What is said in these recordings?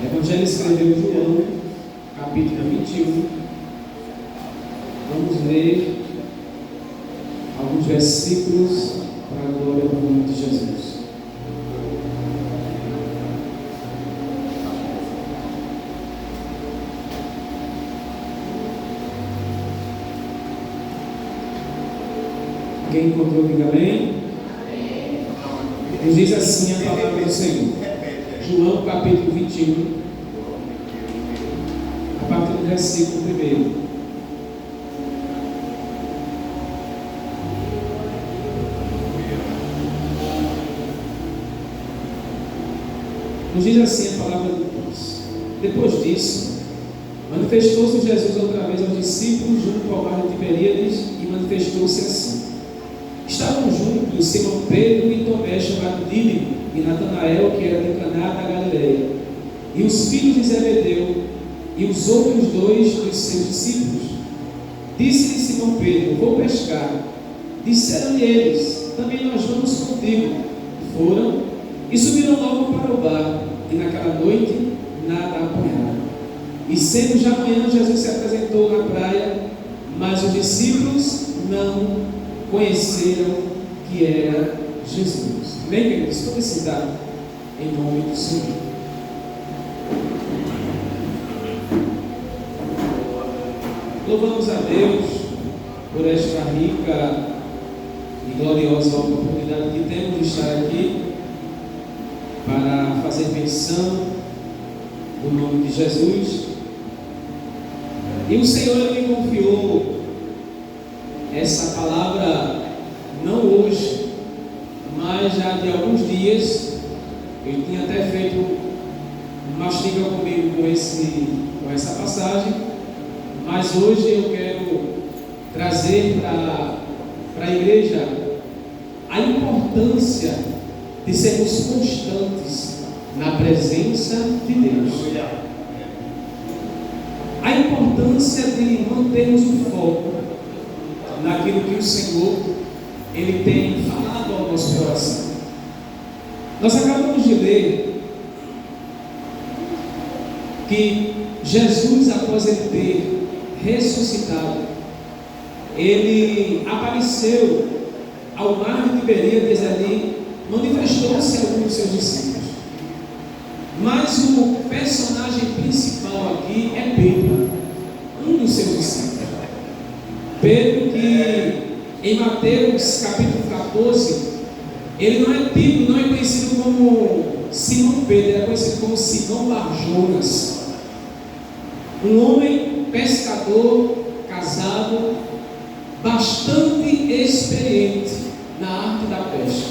Evangelho escreveu João, capítulo 21. Vamos ler alguns versículos para a glória do nome de Jesus. Quem encontrou, diga amém. Nos diz assim a palavra do Senhor. João capítulo 21, a partir do versículo 1. Nos diz assim a palavra de Deus. Depois disso, manifestou-se Jesus outra vez aos discípulos junto ao mar de Tiberíades e manifestou-se assim. Estavam juntos Simão Pedro e Tomé, chamado Dídimo, e Natanael, que era de Caná da Galileia, e os filhos de Zebedeu, e os outros dois dos seus discípulos. Disse-lhe Simão Pedro: vou pescar. Disseram-lhe eles: também nós vamos contigo. Foram e subiram logo para o bar, e naquela noite nada apanharam. E sendo já manhã, Jesus se apresentou na praia, mas os discípulos não conheceram que era Jesus. Amém, queridos? Toda cidade, em nome do Senhor. Louvamos a Deus por esta rica e gloriosa oportunidade que temos de estar aqui para fazer menção do nome de Jesus. E o Senhor me confiou essa palavra não hoje, mas já de alguns dias. Eu tinha até feito um mastiga comigo com essa passagem, mas hoje eu quero trazer para a igreja a importância de sermos constantes na presença de Deus, a importância de mantermos o foco naquilo que o Senhor Ele tem falado ao nosso coração. Nós acabamos de ler que Jesus, após Ele ter ressuscitado, Ele apareceu ao mar de Tiberíades ali, manifestou-se a alguns dos seus discípulos. Mas o personagem principal aqui é Pedro, um dos seus discípulos. Pedro, que em Mateus capítulo 14, ele não é tido, não é conhecido como Simão Pedro, ele é conhecido como Simão Barjonas, um homem pescador, casado, bastante experiente na arte da pesca,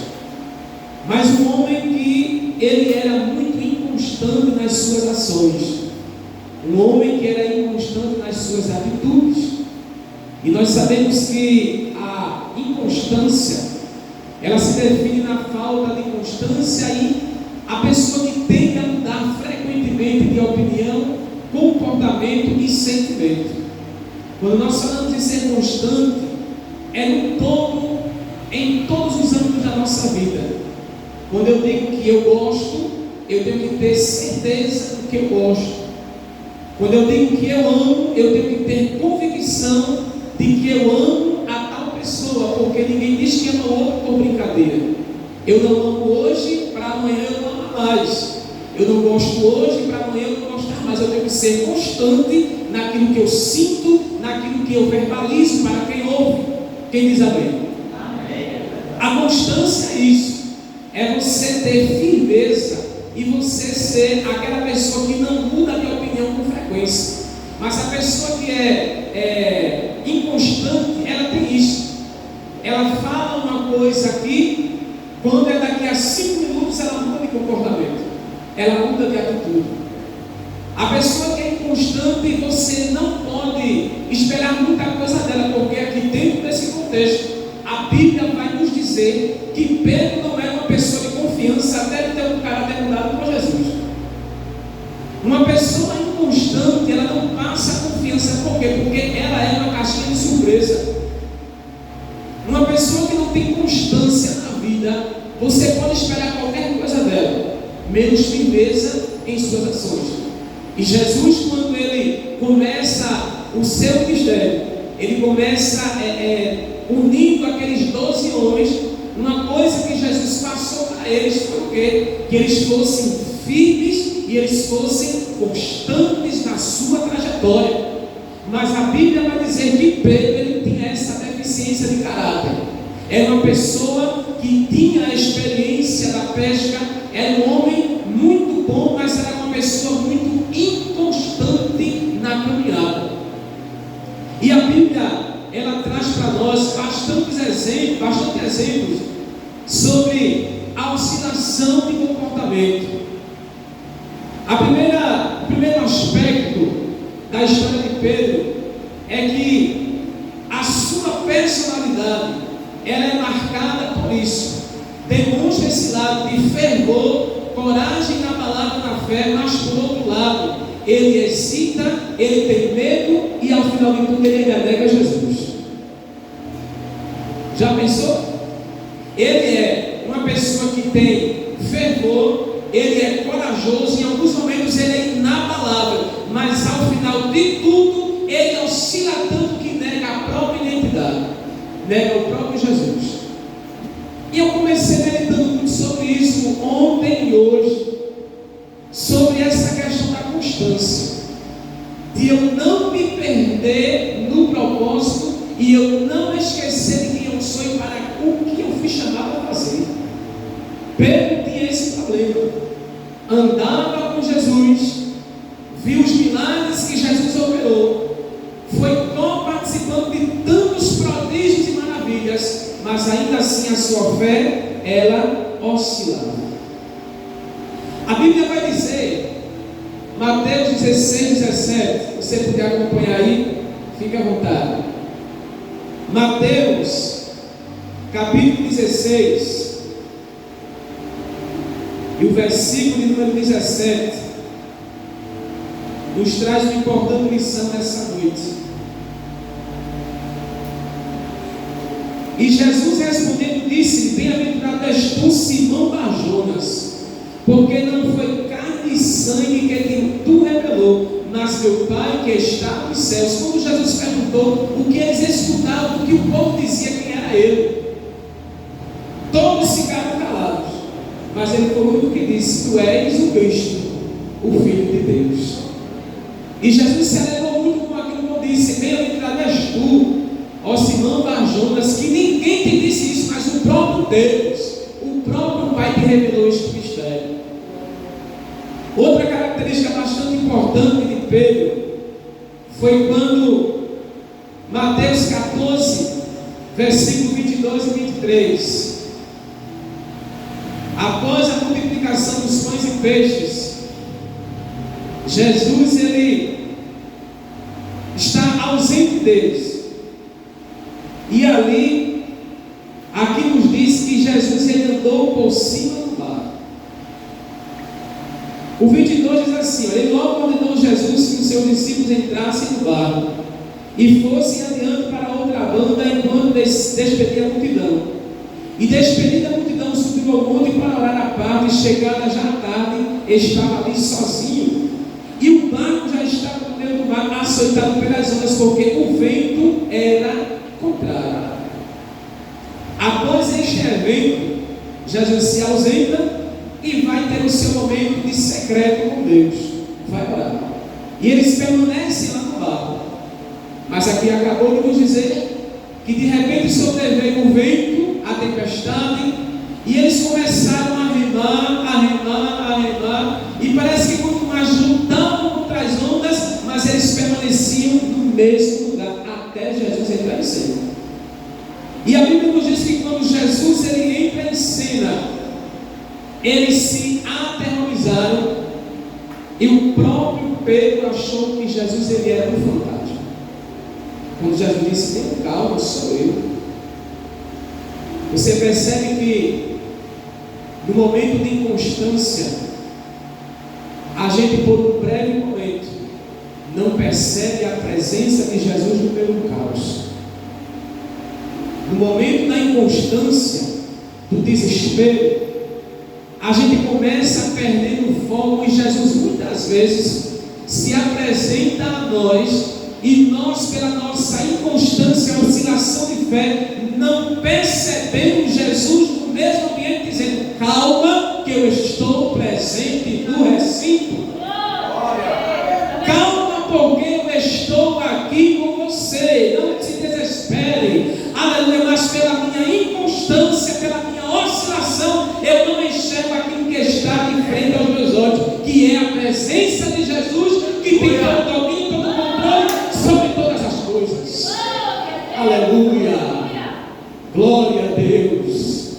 mas um homem que ele era muito inconstante nas suas ações, um homem que era inconstante nas suas atitudes. E nós sabemos que a inconstância, ela se define na falta de constância e a pessoa que tende a mudar frequentemente de opinião, comportamento e sentimento. Quando nós falamos de ser constante, é no todo, em todos os âmbitos da nossa vida. Quando eu digo que eu gosto, eu tenho que ter certeza do que eu gosto. Quando eu digo que eu amo, eu tenho que ter convicção de que eu amo a tal pessoa, porque ninguém diz que ama o outro por brincadeira. Eu não amo hoje, para amanhã eu não amar mais. Eu não gosto hoje, para amanhã eu não gostar mais. Eu tenho que ser constante naquilo que eu sinto, naquilo que eu verbalizo para quem ouve. Quem diz amém? Amém. A constância é isso, é você ter firmeza e você ser aquela pessoa que não muda de opinião com frequência. Mas a pessoa que é inconstante, ela tem isso. Ela fala uma coisa aqui, quando é daqui a 5 minutos ela muda de comportamento, ela muda de atitude. A pessoa que é inconstante, você não pode esperar muita coisa dela, porque aqui dentro desse contexto, a Bíblia vai nos dizer que Pedro não era uma pessoa de confiança até ele ter um caráter mudado por Jesus. Uma pessoa inconstante, ela não passa confiança. Por quê? Porque ela é uma caixinha de surpresa. Uma pessoa que não tem constância na vida, você pode esperar qualquer coisa dela, menos firmeza em suas ações. E Jesus, quando ele começa o seu ministério, ele começa unindo aqueles 12 homens. Uma coisa que Jesus passou para eles foi o quê? Que eles fossem firmes e eles fossem constantes na sua trajetória. Mas a Bíblia vai dizer que Pedro ele tinha essa deficiência de caráter. Era uma pessoa que tinha a experiência da pesca, era um homem muito bom, mas era uma pessoa muito inconstante na caminhada. E a Bíblia ela traz para nós bastante exemplos sobre a oscilação de comportamento. O primeiro aspecto da história de Pedro é que a sua personalidade ela é marcada por isso. Demonstra esse lado de fervor, coragem inabalável na fé, mas por outro lado, ele hesita, ele tem medo e ao final de tudo ele ainda nega Jesus. Já pensou? Ele é uma pessoa que tem fervor, ele é corajoso, em alguns momentos ele é inabalável, mas ao final de tudo ele oscila tanto que nega a própria identidade, nega o próprio Jesus. E eu comecei meditando muito sobre isso ontem e hoje, sobre essa questão da constância, de eu não me perder no propósito e eu não esquecer de quem eu sou e para o que eu fui chamado a fazer. Pedro tinha esse problema, andava com Jesus, viu os milagres que Jesus operou, foi participando de tantos prodígios e maravilhas, mas ainda assim a sua fé, ela oscilava. A Bíblia vai dizer, Mateus 16, 17, você puder acompanhar aí, fique à vontade. Mateus, capítulo 16, e o versículo de número 17, nos traz uma importante lição nessa noite. E Jesus respondendo disse: bem-aventurado és tu, Simão Bar-Jonas, porque não foi carne e sangue que tu revelou, mas meu Pai que está nos céus. Quando Jesus perguntou o que eles escutavam, o que o povo dizia quem era ele, todos ficaram calados, mas ele foi o único que disse: tu és o Cristo, o Filho de Deus. E Jesus se alegrou muito com aquilo que eu disse: bem-aventurado és tu, ó Simão Bar-Jonas, que ninguém te disse isso, mas o próprio Deus, o próprio Pai te revelou este mistério. Outra característica bastante importante de Pedro foi quando Mateus 14, versículo 22 e 23, após a multiplicação dos pães e peixes, Jesus ele está ausente deles. E ali, aqui nos diz que Jesus ele andou por cima do mar. O 22 diz assim: ele logo ordenou Jesus que os seus discípulos entrassem no barco e fossem adiante para outra banda, enquanto despedia a multidão. E despedida a multidão, subiu ao monte para orar à parte, e chegada já à tarde, estava ali sozinho. E o barco já estava no meio do mar, açoitado pelas ondas, porque o vento era contrário. Após este evento, Jesus se ausenta e vai ter o seu momento de secreto com Deus, vai orar, e eles permanecem lá no barco. Mas aqui acabou de nos dizer que de repente sobreveio o vento, a tempestade, e eles começaram a remar, e parece que quanto mais lutavam contra as ondas, mas eles permaneciam no mesmo lugar até Jesus entrar em cena. E a Bíblia nos diz que quando Jesus ele entra em cena, eles se aterrorizaram, e o próprio Pedro achou que Jesus ele era um fantasma. Quando Jesus disse: tenha calma, sou eu. Você percebe que no momento de inconstância, a gente por um breve momento não percebe a presença de Jesus no meio do caos. No momento da inconstância, do desespero, a gente começa perdendo o foco e Jesus muitas vezes se apresenta a nós e nós, pela nossa inconstância, oscilação de fé, não percebemos Jesus no mesmo ambiente, dizendo: calma, que eu estou presente no recinto. Calma, porque eu estou aqui com você. Não se desespere. Aleluia. Mas pela minha inconstância, pela minha oscilação, eu não enxergo aquilo que está de frente aos meus olhos, que é a presença de Jesus, que tem todo o domínio, todo o controle sobre todas as coisas. Aleluia. Glória a Deus.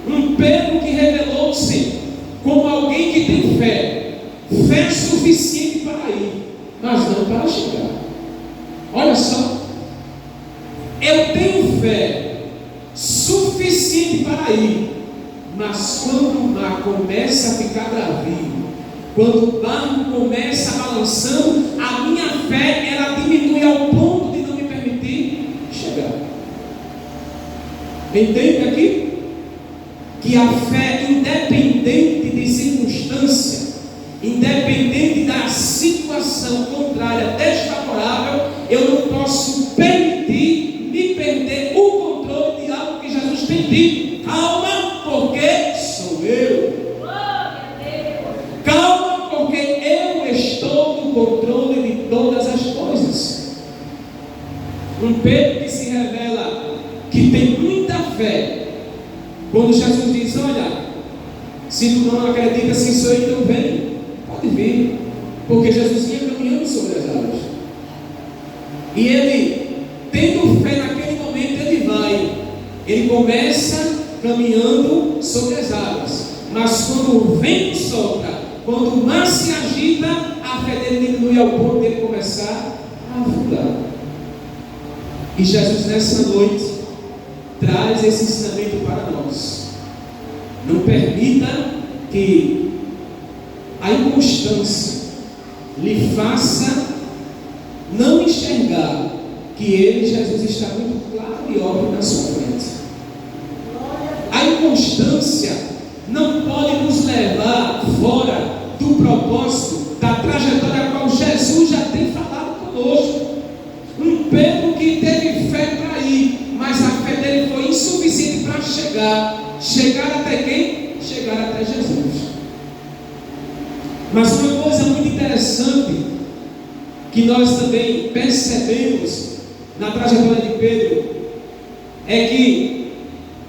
Um Pedro que revelou-se como alguém que tem fé suficiente para ir, mas não para chegar. Olha só, eu tenho fé suficiente para ir, mas quando o mar começa a ficar bravio, quando o barco começa a balançando, a minha fé ela diminui ao ponto de não me permitir chegar. Entende aqui? Que a fé, independente de circunstância, independente da situação contrária, desfavorável, eu não posso permitir me perder o controle de algo que Jesus tem dito. Calma, porque sou eu. Calma, porque eu estou no controle de todas as coisas. Um Pedro que se revela que tem muita fé, quando Jesus diz: olha, se tu não acredita, se sou eu, então vem, pode vir, porque Jesus ia caminhando sobre as águas, e ele, tendo fé naquele momento, ele vai, ele começa caminhando sobre as águas, mas quando o vento sopra, quando o mar se agita, a fé dele diminui ao ponto de ele começar a afundar. E Jesus nessa noite traz esse ensinamento para nós. Não permita que a inconstância lhe faça não enxergar que ele, Jesus, está muito claro e óbvio na sua frente. A inconstância não pode nos levar fora do propósito, da trajetória a qual Jesus já tem falado conosco. Um Pedro que teve fé para ir, mas a fé dele foi insuficiente para chegar até quem? Chegar até Jesus. Mas uma coisa muito interessante que nós também percebemos na trajetória de Pedro é que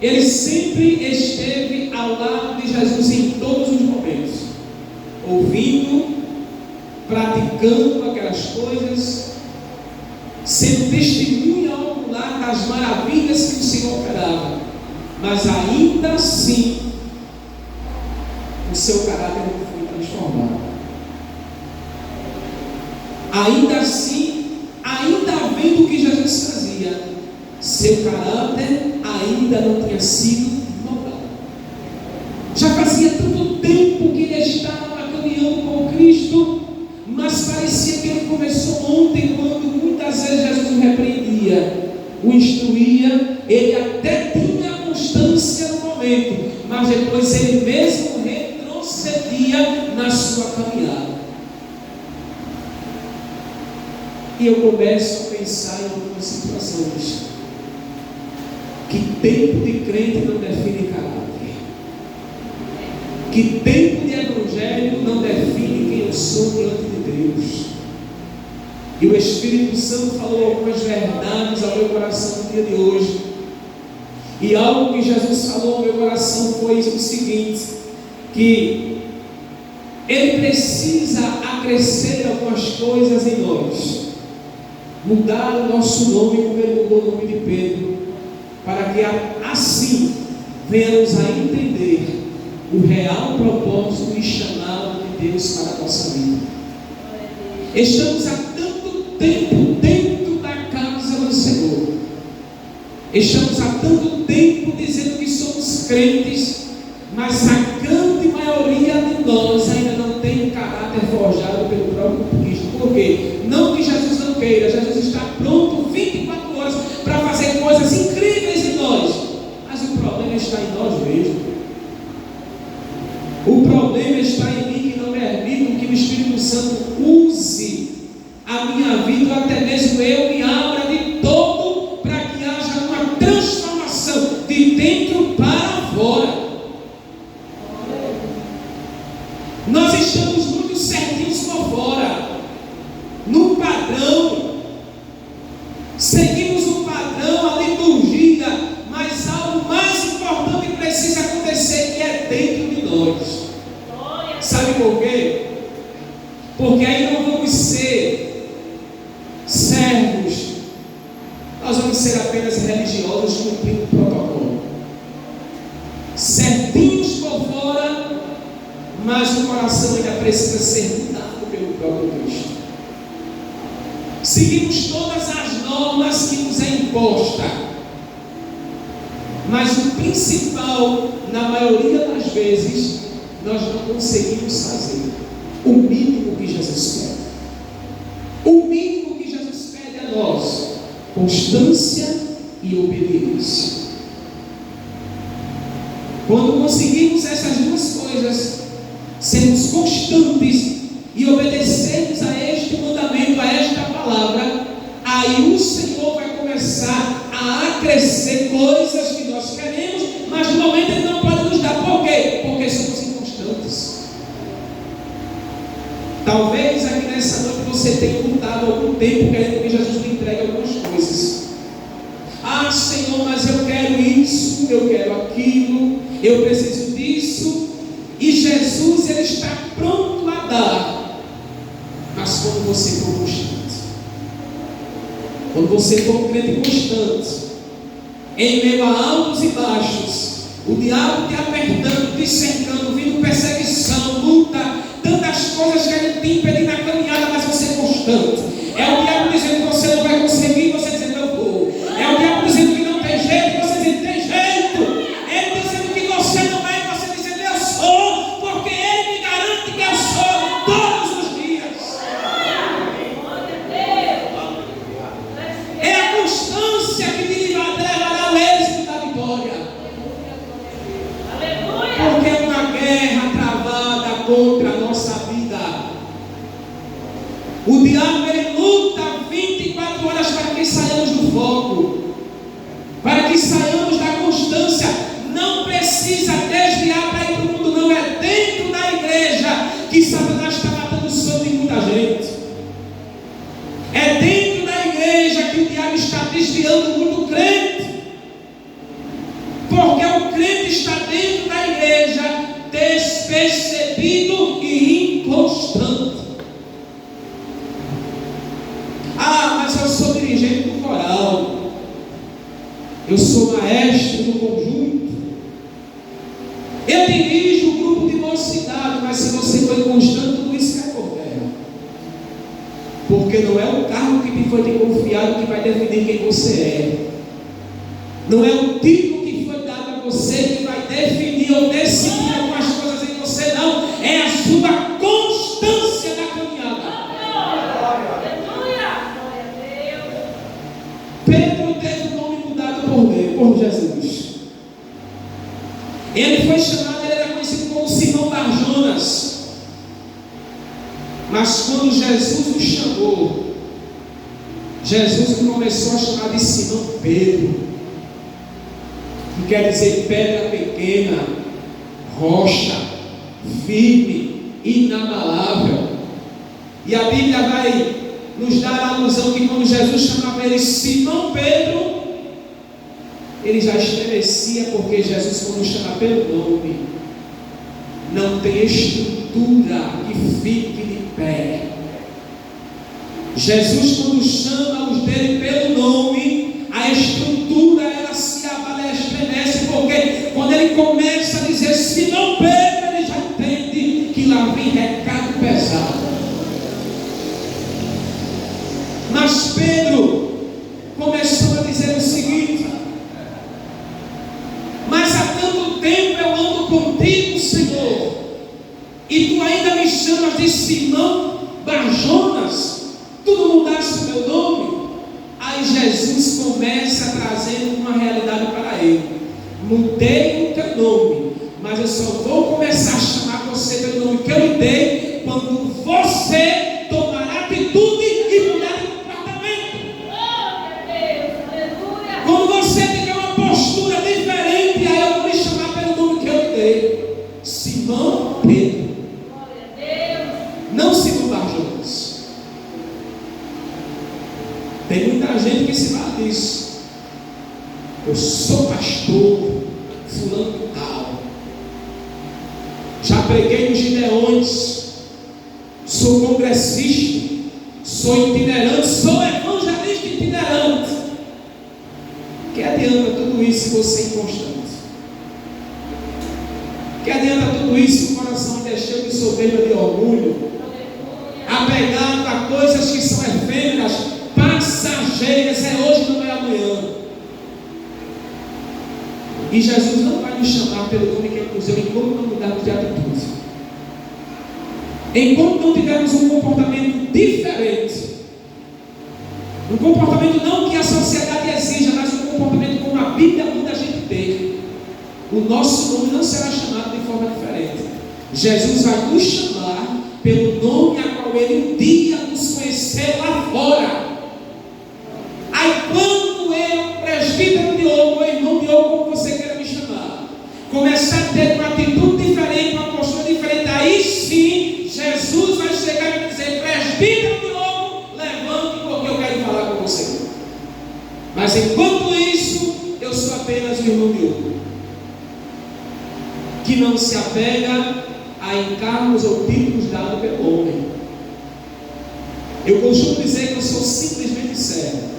ele sempre esteve ao lado de Jesus em todos os momentos, ouvindo, praticando aquelas coisas, sendo testemunha ocular das maravilhas que o Senhor operava, mas ainda assim o seu caráter não foi transformado. Ainda assim, ainda vendo o que Jesus fazia, seu caráter ainda não tinha sido mudado. Já fazia tanto tempo que ele estava caminhando com Cristo, mas parecia que ele começou ontem, quando muitas vezes Jesus o repreendia, o instruía, ele até tinha constância no momento, mas depois ele mesmo retrocedia na sua caminhada. E eu começo a pensar em algumas situações. Que tempo de crente não define caráter. Que tempo de evangelho não define quem eu sou diante de Deus. E o Espírito Santo falou algumas verdades ao meu coração no dia de hoje. E algo que Jesus falou ao meu coração foi o seguinte: que Ele precisa acrescer algumas coisas em nós, mudar o nosso nome como Ele mudou o nome de Pedro, para que assim venhamos a entender o real propósito e chamado de Deus para a nossa vida. Estamos há tanto tempo dentro da casa do Senhor, estamos há tanto tempo dizendo que somos crentes, mas a grande maioria de nós ainda não tem um caráter forjado pelo próprio Cristo. Por quê? Não que Jesus não queira, Jesus está pronto 24 horas para fazer coisas incríveis em nós, mas o problema está em nós mesmos. estamos muito certinhos por fora, no padrão, seguimos o padrão, a liturgia, mas algo mais importante precisa acontecer, que é dentro de nós. Sabe por quê? Porque aí não vamos ser servos, nós vamos ser apenas religiosos cumprindo o protocolo, certinhos por fora, mas o coração ainda precisa ser mudado pelo próprio Cristo. Seguimos todas as normas que nos é imposta, mas o principal, na maioria das vezes, nós não conseguimos fazer o mínimo que Jesus pede. O mínimo que Jesus pede a nós: constância e obediência. Quando conseguimos essas duas coisas, sermos constantes e obedecermos a este mandamento, a esta palavra, aí o Senhor vai começar a acrescer coisas que nós queremos, mas no momento Ele não pode nos dar. Por quê? Porque somos inconstantes. Talvez aqui nessa noite você tenha lutado algum tempo querendo que Jesus lhe entregue algumas coisas. Ah, Senhor, mas eu quero isso, eu quero aquilo, eu preciso disso. E Jesus, Ele está pronto a dar. Mas quando você for constante, quando você for um crente constante, em meio a altos e baixos, o diabo te apertando, te cercando, vindo perseguição, luta, tantas coisas que ele te impede na caminhada, mas você é constante. É o diabo dizendo que você não vai conseguir, você dizendo eu vou. É o diabo dizendo que não tem jeito, você dizendo tem jeito. Ele dizendo que você não é, você dizendo eu sou, porque Ele me garante que eu sou todos os dias. É a constância que te levará ao êxito da vitória. Porque é uma guerra travada contra a nossa vida. O diabo, ele luta 24 horas para que saiamos do foco, para que saiamos da constância. Não precisa desviar para ir para o mundo, não. É dentro da igreja que Satanás está matando o sono de muita gente. É dentro da igreja que o diabo está desviando muito crente, porque o crente está dentro da igreja despercebido e inconstante. Ah, mas eu sou dirigente do coral, eu sou maestro do conjunto, eu dirijo o grupo de mocidade, mas se você for inconstante, tudo isso cai por terra. Porque não é o cargo que te foi te confiado que vai definir quem você é. Não é o título que foi dado a você que vai definir ou decidir algumas coisas em você, não. É a sua constância na caminhada. Pedro teve o nome mudado por Jesus. Ele foi chamado, ele era conhecido como Simão Barjonas. Mas quando Jesus o chamou, Jesus começou a chamar de Simão Pedro, que quer dizer pedra pequena, rocha, firme, inabalável. E a Bíblia vai nos dar a alusão que quando Jesus chamava ele Simão Pedro, ele já estremecia, porque Jesus, quando chama pelo nome, não tem estrutura que fique de pé. Jesus, quando chama os dele pelo nome, a estrutura ela se abala, ela estremece, porque quando ele começa a dizer Simão Pedro, ele já entende que lá vem recado pesado. Mas Pedro começou a dizer o seguinte: mas há tanto tempo eu ando contigo, Senhor, e tu ainda me chamas de Simão Barjonas, tu não mudaste o meu nome? Aí Jesus começa trazendo uma realidade para ele: mudei o teu nome, mas eu só vou começar a chamar você pelo nome que eu lhe dei quando você tomar atitude e mudar de comportamento. Quando você tiver uma postura diferente, aí eu vou lhe chamar pelo nome que eu lhe dei: Simão Pedro. disso. Eu sou pastor, fulano de tal. Já preguei nos Gideões. Sou congressista. Sou itinerante. Sou evangelista itinerante. Que adianta tudo isso se você é inconstante? Que adianta tudo isso se o coração ainda é cheio de soberba, de orgulho, apegado a coisas que são efêmeras, passageiras, é hoje, não é amanhã. E Jesus não vai nos chamar pelo nome que ele nos deu enquanto não mudarmos de atitude, enquanto não tivermos um comportamento diferente, um comportamento não que a sociedade exija, mas um comportamento como a Bíblia manda a gente ter. O nosso nome não será chamado de forma diferente. Jesus vai nos chamar pelo nome a qual Ele um dia nos conheceu lá fora. Aí quando eu, presbítero Diogo, ou irmão Diogo, como você queira me chamar, começar a ter uma atitude diferente, uma postura diferente, aí sim, Jesus vai chegar e vai dizer: presbítero Diogo, levante, porque eu quero falar com você. Mas enquanto isso, eu sou apenas o irmão Diogo, que não se apega a encargos ou títulos dados pelo homem. Eu costumo dizer que eu sou simplesmente servo.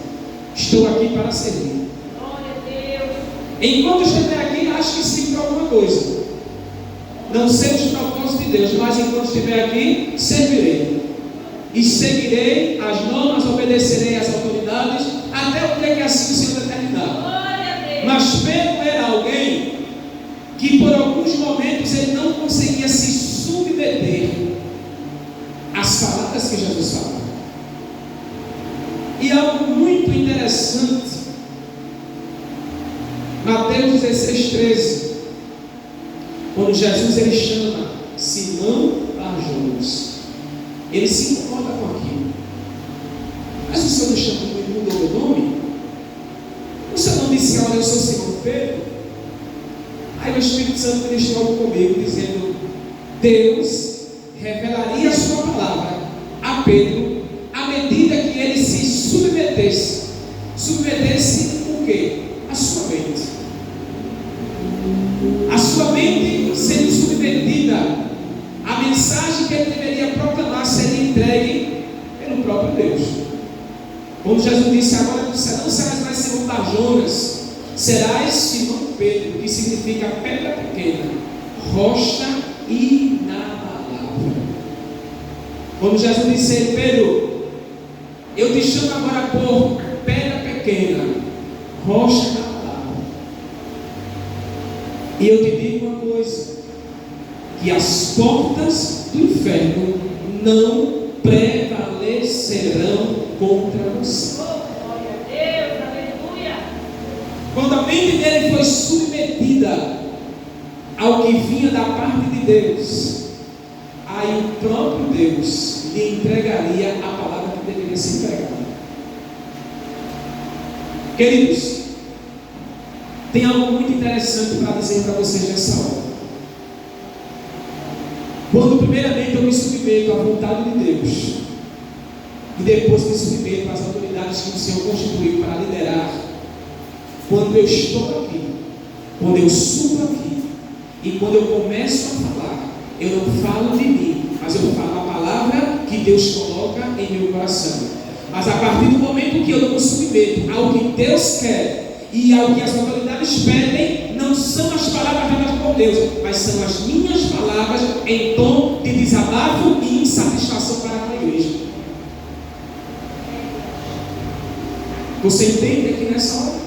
Estou aqui para servir. Glória a Deus. Enquanto estiver aqui, acho que sim para alguma coisa. Não sei os propósitos de Deus, mas enquanto estiver aqui, servirei. E seguirei as normas, obedecerei às autoridades, até o dia que assim o Senhor determinar. Mas Pedro era alguém que por alguns momentos ele não conseguia se submeter às palavras que Jesus falava. E algo muito interessante, Mateus 16:13, quando Jesus ele chama Simão Bar-Jonas, ele se incomoda com aquilo. Mas o Senhor não chama, ele mudou meu nome? O Senhor não disse: olha, eu sou Simão Pedro? Aí o Espírito Santo ministrou comigo, dizendo: Deus revelaria a sua palavra a Pedro à medida que ele se submetesse. Submetesse o quê? A sua mente. A sua mente sendo submetida, a mensagem que ele deveria proclamar seria entregue pelo próprio Deus. Quando Jesus disse: agora não serás mais Simão Bar-Jonas, serás Simão Pedro, que significa pedra pequena, rocha inabalável. Quando Jesus disse: Pedro, eu te chamo agora por pedra pequena, rocha inabalável. E eu te digo uma coisa: que as portas do inferno não prevalecerão contra você. Quando a mente dele foi submetida ao que vinha da parte de Deus, aí o próprio Deus lhe entregaria a palavra que deveria ser entregada. Queridos, tem algo muito interessante para dizer para vocês nessa hora. Quando primeiramente eu me submeto à vontade de Deus, e depois me submeto às autoridades que o Senhor constituiu para liderar, quando eu estou aqui, quando eu subo aqui, e quando eu começo a falar, eu não falo de mim, mas eu falo a palavra que Deus coloca em meu coração. Mas a partir do momento que eu não me submeto ao que Deus quer e ao que as autoridades pedem, não são as palavras dadas por Deus, mas são as minhas palavras em tom de desabafo e insatisfação para a igreja. Você entende aqui nessa hora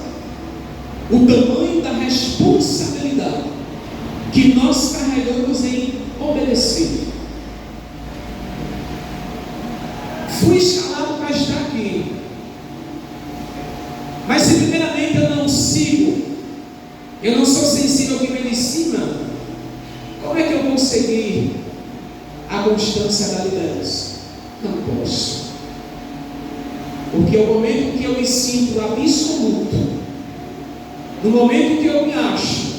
o tamanho da responsabilidade que nós carregamos em obedecer? Fui escalado para estar aqui, mas se primeiramente eu não sigo, eu não sou sensível ao que vem de cima, como é que eu vou seguir a constância da liderança? Não posso. Porque o momento que eu me sinto absoluto, no momento que eu me acho,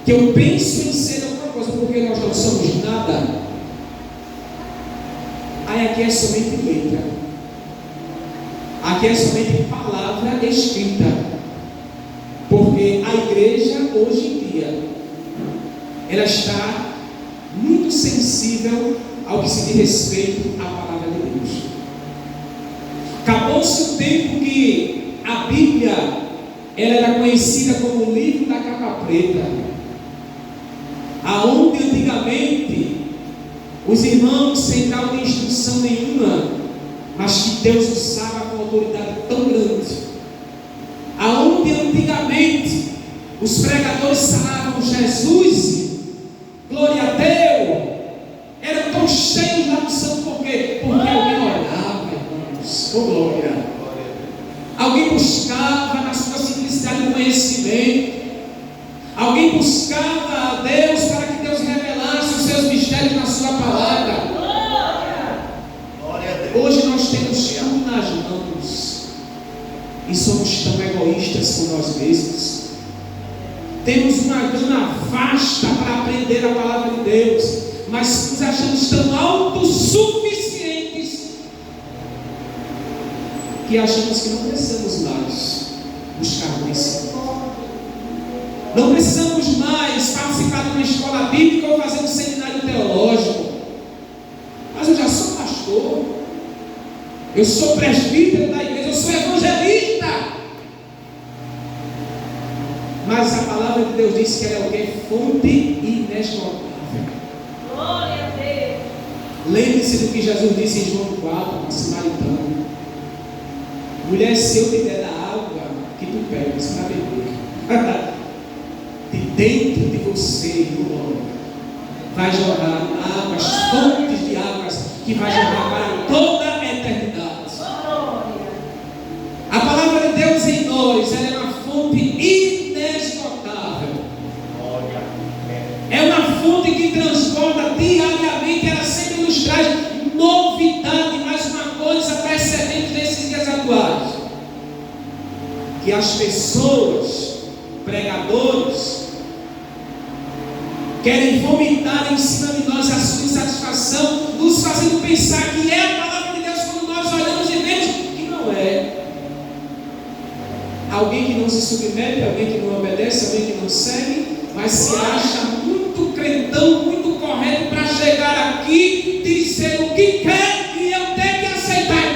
que eu penso em ser alguma coisa, porque nós não somos nada, aí aqui é somente letra. Aqui é somente palavra escrita, porque a igreja hoje em dia ela está muito sensível ao que se diz respeito à palavra de Deus. Acabou-se o tempo que a Bíblia ela era conhecida como o livro da capa preta, aonde antigamente os irmãos sem dar de instrução nenhuma, mas que Deus usava com autoridade tão grande, aonde antigamente os pregadores falavam Jesus, glória a Deus, eram tão cheios da unção, por quê? Porque alguém orava, irmãos, com glória, alguém buscava na sua simplicidade o conhecimento, alguém buscava a Deus para que Deus revelasse os seus mistérios na sua palavra. Hoje nós temos tudo nas mãos e somos tão egoístas com nós mesmos. Temos uma gana vasta para aprender a palavra de Deus, mas nos achamos tão autossuficientes que achamos que não precisamos mais buscar conhecimento. Não precisamos mais participar de uma escola bíblica ou fazer um seminário teológico. Mas eu já sou pastor, eu sou presbítero da igreja, eu sou evangelista. Mas a palavra de Deus diz que ela é o que? Fonte inesgotável. Glória a Deus. Lembre-se do que Jesus disse em João 4, para o samaritano: mulher, se eu te der da água que tu pegas para beber, de dentro de você, irmão, vai jorrar águas, fontes de águas, que vai jorrar para toda a eternidade. A palavra de Deus em nós, ela é uma fonte inesgotável. É uma fonte que transborda diariamente, ela sempre nos traz novidade. Mais uma coisa percebemos nesses dias atuais, que as pessoas, pregadores, querem vomitar em cima de nós a sua insatisfação, nos fazendo pensar que é a palavra de Deus, quando nós olhamos e vemos que não é. Alguém que não se submete, alguém que não obedece, alguém que não segue, mas se acha muito crentão, muito correto para chegar aqui, dizer o que quer e eu tenho que aceitar.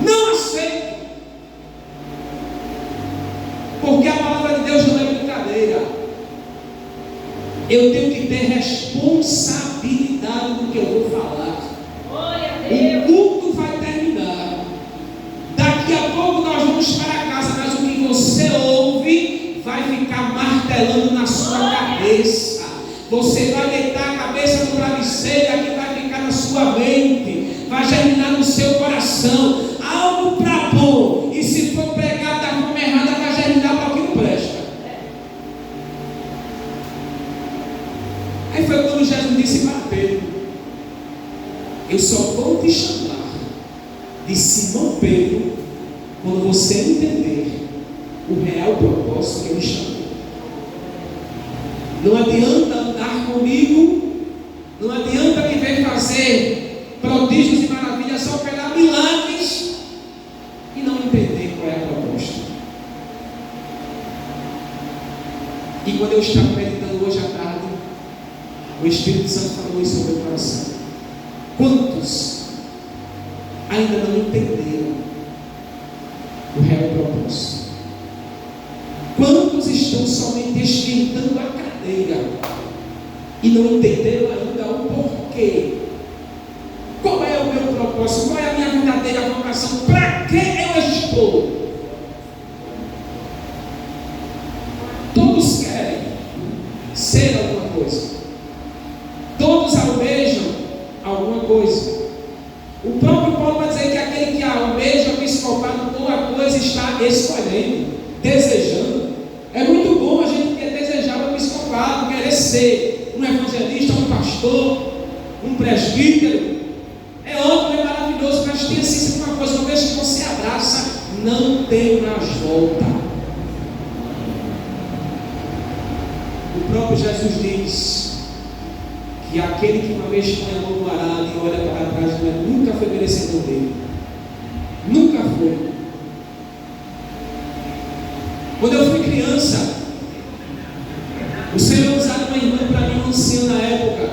Não aceito, porque a palavra de Deus não é brincadeira. Eu tenho que ter responsabilidade do que eu vou falar. O culto vai terminar. Daqui a pouco nós vamos para casa, mas o que você ouve vai ficar martelando na sua cabeça. Você vai deitar a cabeça no travesseiro e aqui vai ficar na sua mente, vai germinar no seu coração. Algo para bom, e se for pregado da forma errada, vai germinar para o que não presta. Aí foi quando Jesus disse para Pedro: eu só vou te chamar de Simão Pedro quando você entender o real propósito que eu me chamei. Não adianta andar comigo, não adianta me ver fazer prodígios e maravilhas, só operar milagres e não entender qual é a proposta. E quando eu estava meditando hoje à tarde, o Espírito Santo falou isso no meu coração. Quantos ainda não entenderam o real propósito? Quantos estão somente esquentando a cadeira e não entenderam ainda o porquê? Qual é o meu propósito? Qual é a minha verdadeira vocação? Para que eu estou? Todos querem ser alguma coisa, todos almejam alguma coisa. O próprio Paulo vai dizer que aquele que almeja o episcopado, toda coisa está escolhendo, desejando. É muito bom a gente desejar o episcopado, querer ser um evangelista, um pastor, um presbítero. É ótimo, é maravilhoso, mas tem assim uma coisa: uma vez que você abraça, não tem mais volta. O próprio Jesus diz que aquele que uma vez põe a mão no arado e olha para trás nunca foi merecedor dele. foi. Quando eu fui criança, o Senhor usava uma irmã para mim, uma anciã na época.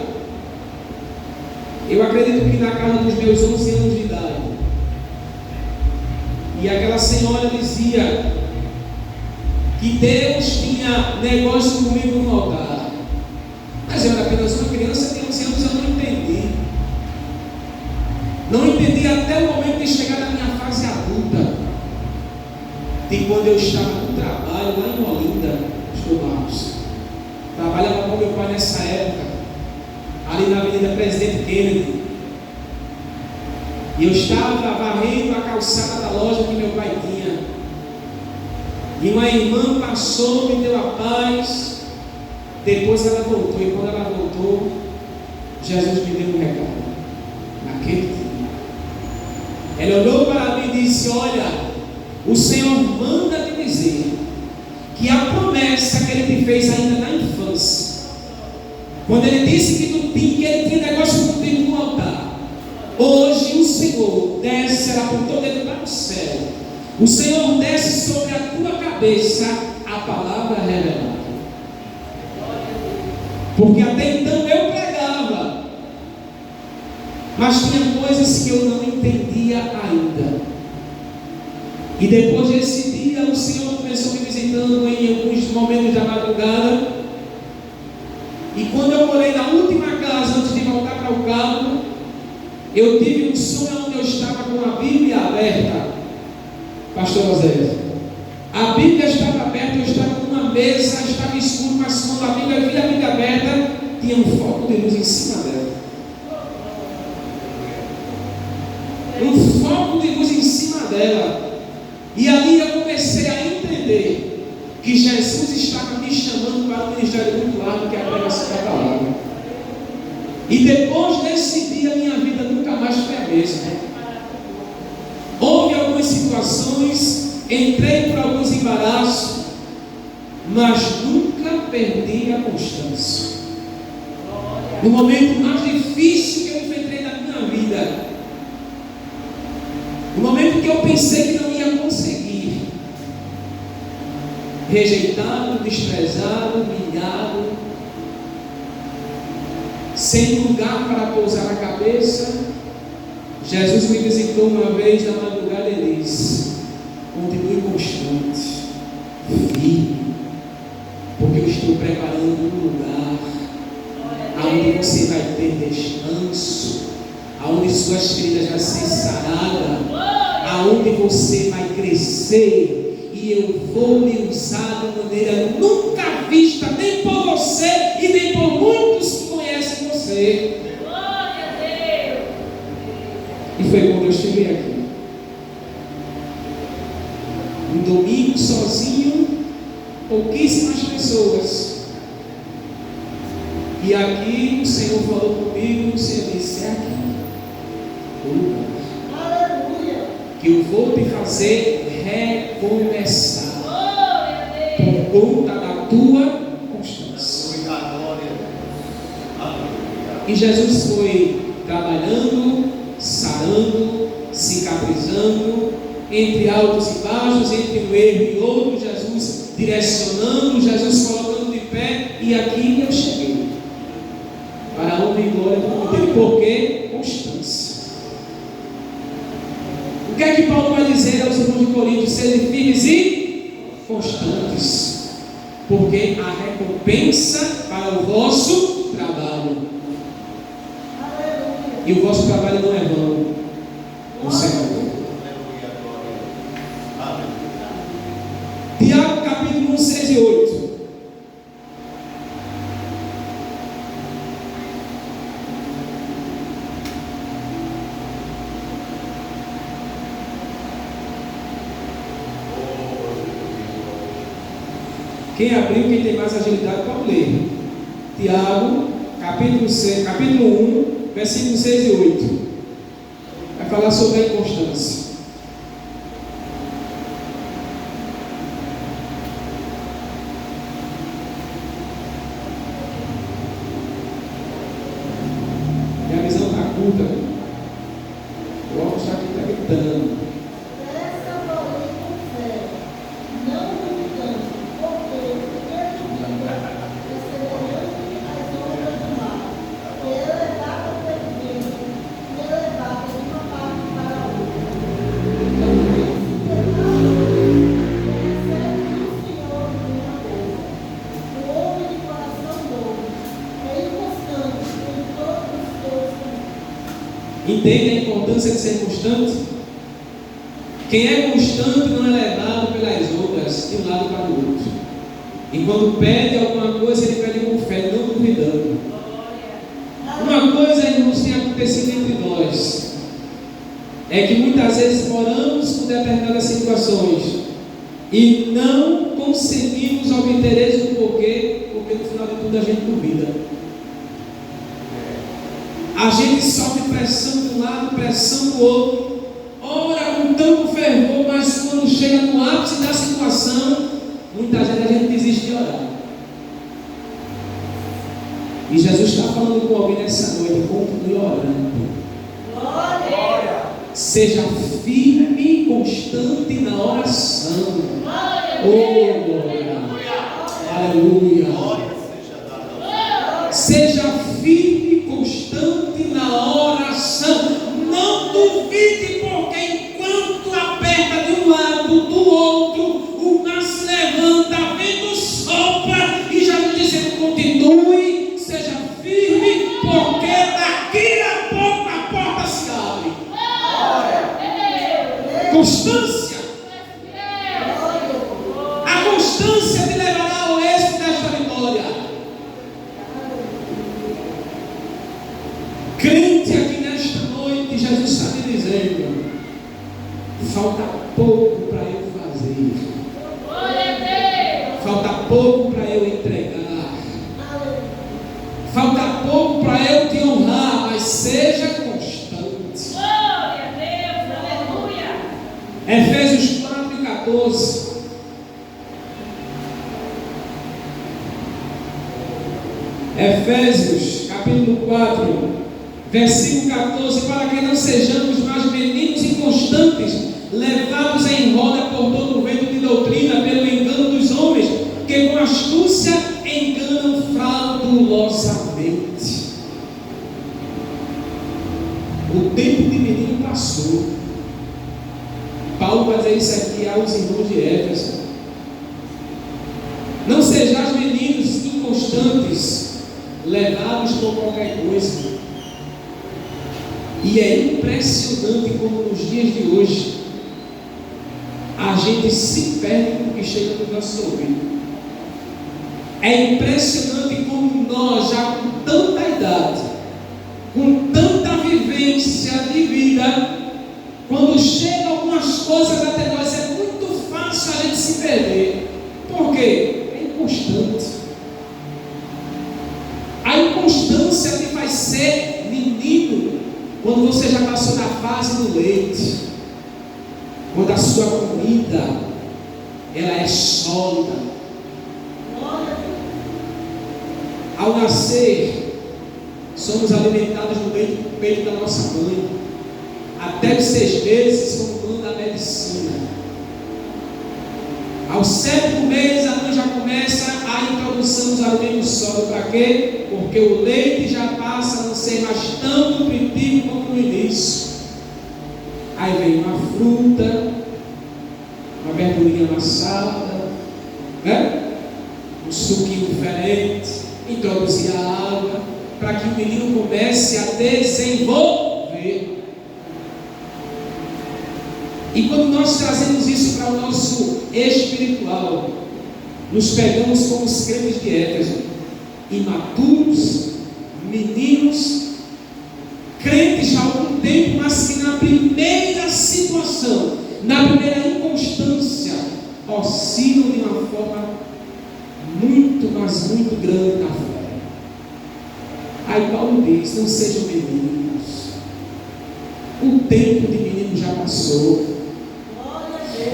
Eu acredito que na casa dos meus 11 anos de idade. E aquela senhora dizia que Deus tinha negócio comigo no altar. Mas eu era apenas uma criança de 11 anos, eu não entendi. Não entendi até o momento de chegar na minha fase adulta. De quando eu estava no trabalho lá em Olinda, Pastor Marcos. Trabalhava com meu pai nessa época, ali na Avenida Presidente Kennedy. E eu estava varrendo a calçada da loja que meu pai tinha. E uma irmã passou, me deu a paz. Depois ela voltou. E quando ela voltou, Jesus me deu um recado. Naquele dia. Ela olhou para mim e disse: olha, o Senhor manda te dizer que a promessa que Ele te fez ainda na infância, quando Ele disse que Ele tinha negócio contigo no altar, hoje o Senhor desce, ela apontou dele para o céu, o Senhor desce sobre a tua cabeça a palavra revelada. Porque até então eu pregava, mas tinha coisas que eu não entendia ainda. E depois desse dia, o Senhor começou me visitando em alguns momentos da madrugada. E quando eu morei na última casa, antes de voltar para o carro, eu tive um sonho onde eu estava com a Bíblia aberta. Pastor José, a Bíblia estava aberta, eu estava numa mesa, estava escuro, mas quando a Bíblia, eu vi a Bíblia aberta, tinha um foco de luz em cima dela. Um foco de luz em cima dela. E ali eu comecei a entender que Jesus estava me chamando para um ministério muito largo, que é a pregação da palavra. E depois desse dia, minha vida nunca mais foi a mesma. Houve algumas situações, entrei por alguns embaraços, mas nunca perdi a constância. No momento mais difícil que eu enfrentei na minha vida, no momento que eu pensei que não ia conseguir, rejeitado, desprezado, humilhado, sem lugar para pousar a cabeça, Jesus me visitou uma vez na madrugada e disse: continue constante, firme, porque eu estou preparando um lugar onde você vai ter descanso, aonde suas feridas vão ser saradas, aonde você vai crescer, e eu vou lhe usar de maneira nunca vista, nem por você e nem por muitos que conhecem você. Glória a Deus. E foi quando eu cheguei aqui, um domingo sozinho, pouquíssimas pessoas. E aqui o Senhor falou comigo, o Senhor disse: é aqui o lugar que eu vou te fazer recomeçar por conta da tua constância. E Jesus foi trabalhando, sarando, cicatrizando, entre altos e baixos, entre um erro e outro, Jesus direcionando, Jesus colocando de pé, e aqui eu cheguei. Para a honra e glória do nome dele. Por quê? Constância. O que é que Paulo vai dizer aos irmãos de Corinto? Serem firmes e constantes, porque a recompensa para o vosso trabalho. E o vosso trabalho não é vão no Senhor. Tiago capítulo 1, 6 e 8. Quem abriu, quem tem mais agilidade, pode ler. Tiago, capítulo 1, versículos 6 e 8. Vai falar sobre a inconstância. Minha visão está curta. O óculos está aqui, está gritando. Entende a importância de ser constante? Quem é constante não é levado pelas ondas de um lado para o outro. E quando pede alguma coisa, ele pede com fé, não duvidando. Uma coisa, irmãos, tem acontecido entre nós, é que muitas vezes oramos por determinadas situações e não conseguimos obter êxito porque no final de tudo a gente duvida. A gente sofre pressão de um lado, pressão do outro, ora com tanto fervor, mas quando chega no ápice da situação, muitas vezes a gente desiste de orar. E Jesus está falando com alguém nessa noite: continue orando. Glória. Seja firme e constante na oração. Oh, glória. Aleluia. Seja firme e constante na oração. Não duvide, porque enquanto aperta de um lado, do outro, o mar se levanta, vento sopra, e Jesus dizendo: continue, seja firme, porque daqui a pouco a porta se abre. Constância. A constância te levará ao êxito desta vitória. Crente, aqui nesta noite, Jesus está me dizendo: falta pouco para eu fazer, falta pouco para eu entregar, falta pouco para eu te honrar, mas seja constante. Glória a Deus, aleluia. Efésios 4:14. Efésios capítulo 4, versículo 14: para que não sejamos mais meninos inconstantes, levados em roda por todo o vento de doutrina, pelo engano dos homens, que com astúcia enganam fraudulosamente. O tempo de menino passou. Paulo vai dizer isso aqui aos irmãos de Éfeso: não sejais meninos inconstantes, levados por qualquer coisa. E é impressionante como nos dias de hoje a gente se perde com o que chega no nosso ouvido. É impressionante como nós, já com tanta idade, com tanta vivência de vida, quando chegam algumas coisas até nós, é muito fácil a gente se perder. Por quê? É inconstante. A inconstância te faz ser menino quando você já passou da fase do leite, quando a sua comida ela é sólida. Ao nascer, somos alimentados no peito da nossa mãe, até os 6 meses, como manda a medicina. Ao 7º mês, a mãe já começa a introdução dos alimentos sólidos. Para quê? Porque o leite já passa a não ser mais tão nutritivo como no início. Aí vem uma fruta, uma verdurinha amassada, né? Um suquinho diferente, introduzir a água, para que o menino comece a desenvolver. E quando nós trazemos isso para o nosso espiritual, nos pegamos como os crentes de Éfeso, imaturos, meninos, crentes já há algum tempo, mas que na primeira situação, na primeira inconstância, oscilam de uma forma muito, mas muito grande na fé. Aí Paulo diz: não sejam meninos, o tempo de menino já passou.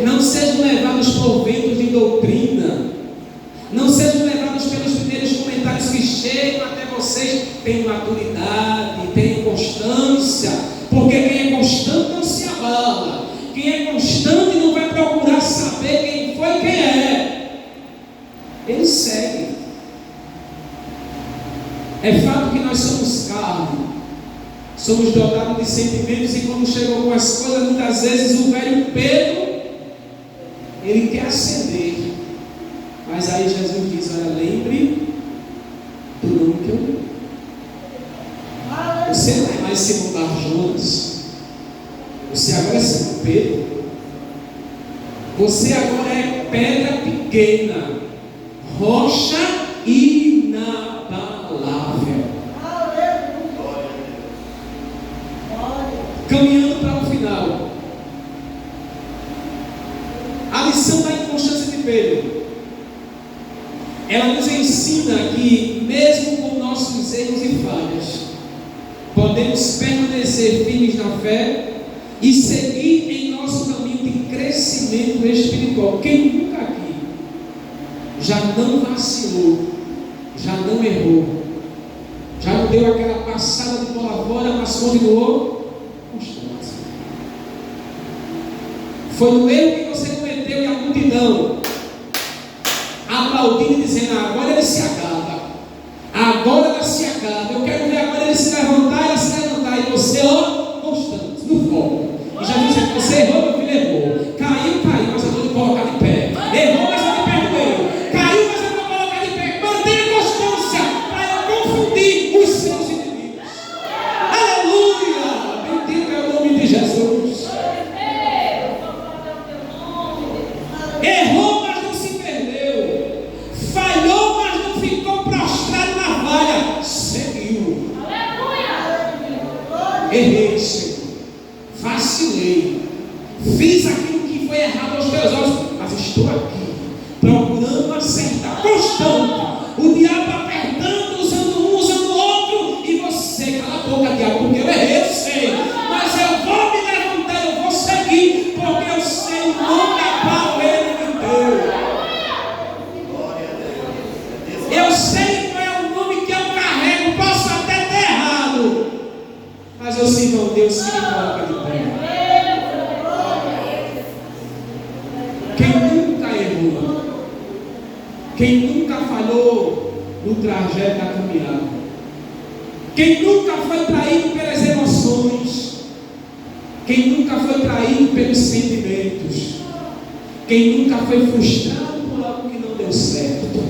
Não sejam levados por ventos de doutrina, não sejam levados pelos primeiros comentários que chegam até vocês. Tem maturidade, tem constância, porque quem é constante não se abala, quem é constante não vai procurar saber quem foi e quem é, ele segue. É fato que nós somos carne, somos dotados de sentimentos, e quando chegam algumas coisas, muitas vezes o velho Pedro, ele quer acender, mas aí Jesus diz: olha, lembre do nome que eu dou. Você não é mais Simão Barjonas. Você agora é Simão Pedro. Você agora é pedra pequena, rocha inabalável. Caminhando para o final. A lição da inconstância de Pedro, ela nos ensina que mesmo com nossos erros e falhas, podemos permanecer firmes na fé e seguir em nosso caminho de crescimento espiritual. Quem nunca aqui já não vacilou, já não errou, já não deu aquela passada de bola fora, mas continuou constante. Foi no erro que você cometeu e a multidão aplaudindo e dizendo: agora ele se acaba, agora ela se acaba, eu quero ver agora ele se levantar, ela se levantar, e você, ó, constante, no foco. E já disse que você errou, meu filho, errou. Caiu, mas eu vou te colocar de pé. Errou, mas eu te perdoei. Caiu, mas eu vou colocar de pé. Mantenha constância para eu confundir os seus inimigos. Aleluia! Bendito é o nome de Jesus. Errou, mas não se perdeu. Falhou, mas não ficou prostrado na valha. Seguiu. Errei, Senhor. Vacilei. Fiz aquilo que foi errado aos teus olhos, mas estou aqui, procurando acertar, constante. O diabo apertando, usando um, usando o outro, e você, cala a boca, diabo, porque eu errei, eu sei, mas eu vou me levantar, eu vou seguir, porque eu sei o nome a qual ele me deu. Eu sei qual é o nome que eu carrego, posso até ter errado, mas eu sei, não, Deus que me coloca de pé. Quem nunca falhou no trajeto da caminhada, quem nunca foi traído pelas emoções, quem nunca foi traído pelos sentimentos, quem nunca foi frustrado por algo que não deu certo,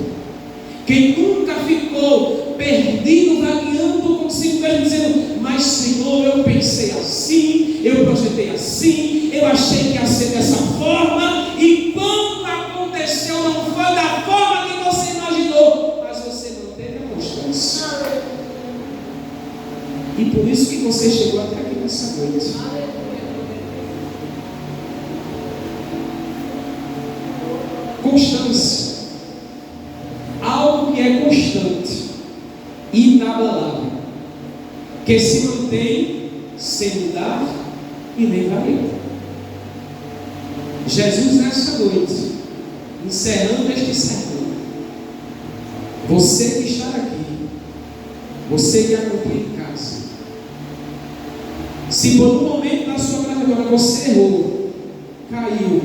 quem nunca ficou perdido, vagueando consigo mesmo, dizendo: mas Senhor, eu pensei assim, eu projetei assim, eu achei que ia ser dessa forma, e quando aconteceu não foi da forma que você imaginou, mas você não teve a constância. E por isso que você chegou até aqui nessa noite. Constância, algo que é constante, inabalável, que se mantém sem mudar e nem variar. Jesus, nessa noite, encerrando este sermão, você que está aqui, você que acompanha em casa, se por um momento da sua trajetória você errou, caiu,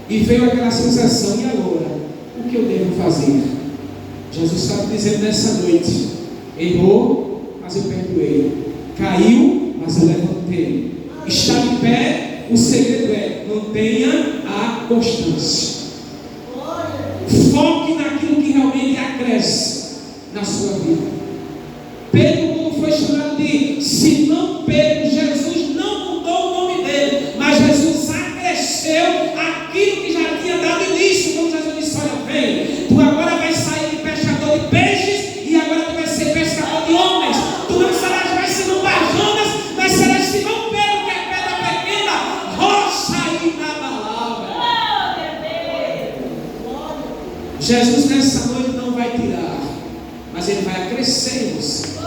e veio aquela sensação: e agora? O que eu devo fazer? Jesus está dizendo nessa noite: errou, mas eu perdoei. Caiu, mas eu levantei. Está de pé, o segredo é: mantenha a constância. Foque naquilo que realmente acresce na sua vida. Pedro, quando foi chamado de Simão Pedro, Jesus não mudou o nome dele, mas Jesus acresceu aquilo que já tinha dado início. Quando Jesus disse: olha, vem, tu agora vais sair de pescador de peixes, e agora tu vais ser pescador de homens. Tu não serás mais Simão Barjonas, mas serás Simão Pedro, que é pedra pequena, rocha inabalável. Jesus nessa noite não vai tirar, mas Ele vai acrescer em você.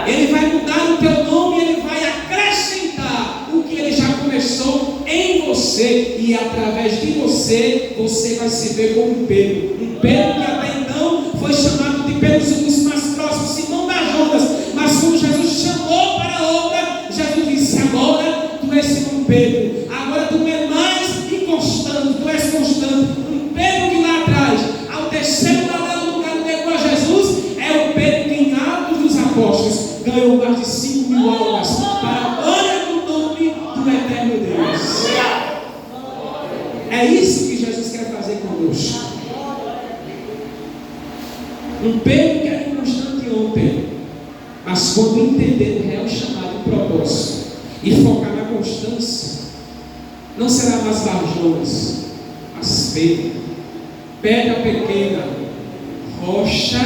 Ele vai mudar o teu nome, Ele vai acrescentar o que Ele já começou em você, e através de você, você vai se ver como um Pedro que até então foi chamado de Pedro, os mais próximos, Simão Barjonas, mas quando Jesus chamou para a obra, Jesus disse: agora tu és Simão Pedro, agora tu é mais inconstante, tu és constante. Um Pedro que lá atrás, ao terceiro lugar negou a Jesus, é o Pedro que em Atos dos Apóstolos ganhou mais de 5.000 almas para a glória do nome do eterno Deus. É isso que Jesus quer fazer conosco. Um Pedro que era inconstante ontem, mas Mas quando entender o real chamado e propósito e focar na constância, não será mais Jonas, mas pedra pequena, rocha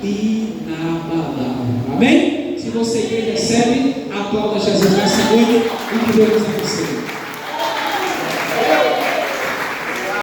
inabalável. Amém? Se você crê, recebe, aplauda Jesus nessa noite e que Deus abençoe.